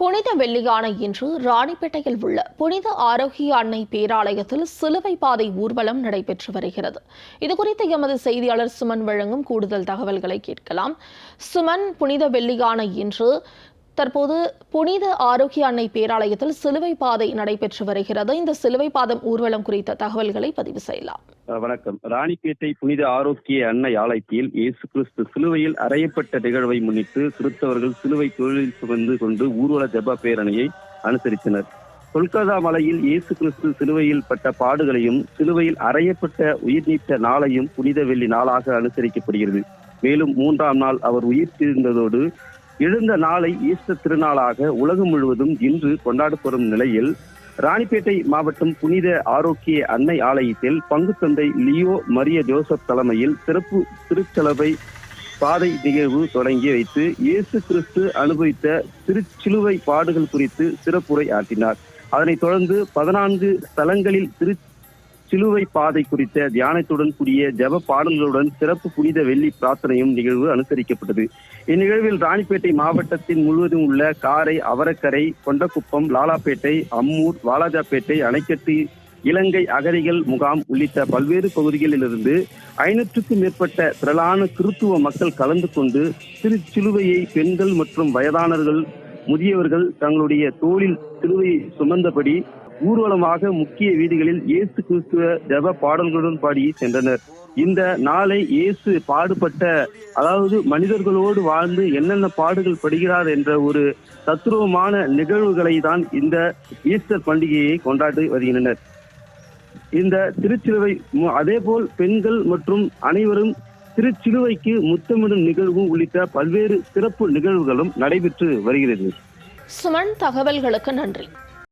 புனித வெள்ளியான இன்று ராணிப்பேட்டையில் உள்ள புனித ஆரோக்கிய அன்னை பேராலயத்தில் சிலுவை பாதை ஊர்வலம் நடைபெற்று வருகிறது. இதுகுறித்து எமது செய்தியாளர் சுமன் வழங்கும் கூடுதல் தகவல்களை கேட்கலாம். சுமன், புனித வெள்ளியான இன்று தற்போது புனித ஆரோக்கிய அன்னை பேராலயத்தில் சிலுவை பாதை நடைபெற்று வருகிறது. இந்த சிலுவை பாதம் ஊர்வலம் குறித்த தகவல்களை பதிவு செய்யலாம். வணக்கம். ராணிப்பேட்டை புனித ஆரோக்கிய அன்னை ஆலயத்தில் இயேசு கிறிஸ்து சிலுவையில் அறையப்பட்ட நிகழ்வை முன்னிட்டு கிறிஸ்தவர்கள் சிலுவை தொழிலில் சுமந்து கொண்டு ஊர்வல ஜெப பேரணியை அனுசரித்தனர். கொல்கத்தா மலையில் இயேசு கிறிஸ்து சிலுவையில் பட்ட பாடுகளையும் சிலுவையில் அறையப்பட்ட உயிர் நீத்த நாளையும் புனித வெள்ளி நாளாக அனுசரிக்கப்படுகிறது. மேலும் 3ஆம் நாள் அவர் உயிர் தீர்ந்ததோடு எழுந்த நாளை ஈஸ்டர் திருநாளாக உலகம் முழுவதும் இன்று கொண்டாடப்படும் நிலையில் ராணிப்பேட்டை மாவட்டம் புனித ஆரோக்கிய அன்னை ஆலயத்தில் பங்கு தந்தை லியோ மரிய ஜோசப் தலைமையில் சிறப்பு திருச்சலவை பாதை நிகழ்வு தொடங்கி வைத்து இயேசு கிறிஸ்து அனுபவித்த திருச்சிலுவை பாடுகள் குறித்து சிறப்புரை ஆற்றினார். அதனைத் தொடர்ந்து 14 ஸ்தலங்களில் சிலுவை பாதை குறித்த தியானத்துடன் கூடிய ஜெப பாடல்களுடன் சிறப்பு புனித வெள்ளி பிரார்த்தனையும் நிகழ்வு அனுசரிக்கப்பட்டது. இந்நிகழ்வில் ராணிப்பேட்டை மாவட்டத்தின் முழுவதும் உள்ள காரை, அவரக்கரை, கொண்டக்குப்பம், லாலாப்பேட்டை, அம்மூர், வாலாஜாப்பேட்டை, அணைக்கட்டு, இலங்கை அகதிகள் முகாம் உள்ளிட்ட பல்வேறு பகுதிகளிலிருந்து 500க்கும் மேற்பட்ட திரளான கிறித்துவ மக்கள் கலந்து கொண்டு திருச்சிலுவையை பெண்கள் மற்றும் வயதானவர்கள், முதியவர்கள் தங்களுடைய தோளில் சிலுவையை சுமந்தபடி ஊர்வலமாக முக்கிய வீதிகளில் இயேசு கிறிஸ்துவ ஜெப பாடல்களுடன் பாடி சென்றனர். இந்த நாளை இயேசு பாடுபட்ட, அதாவது மனிதர்களோடு வாழ்ந்து என்னென்ன பாடுகள் படுகிறார் என்ற ஒரு தத்துவமான நிகழ்வுகளை தான் இந்த ஈஸ்டர் பண்டிகையை கொண்டாடி வருகின்றனர். இந்த திருச்சிலுவை அதேபோல் பெண்கள் மற்றும் அனைவரும் திருச்சிலுவைக்கு முத்தமிடும் நிகழ்வும் உள்ளிட்ட பல்வேறு சிறப்பு நிகழ்வுகளும் நடைபெற்று வருகிறது. சுமன், தகவல்களுக்கு நன்றி.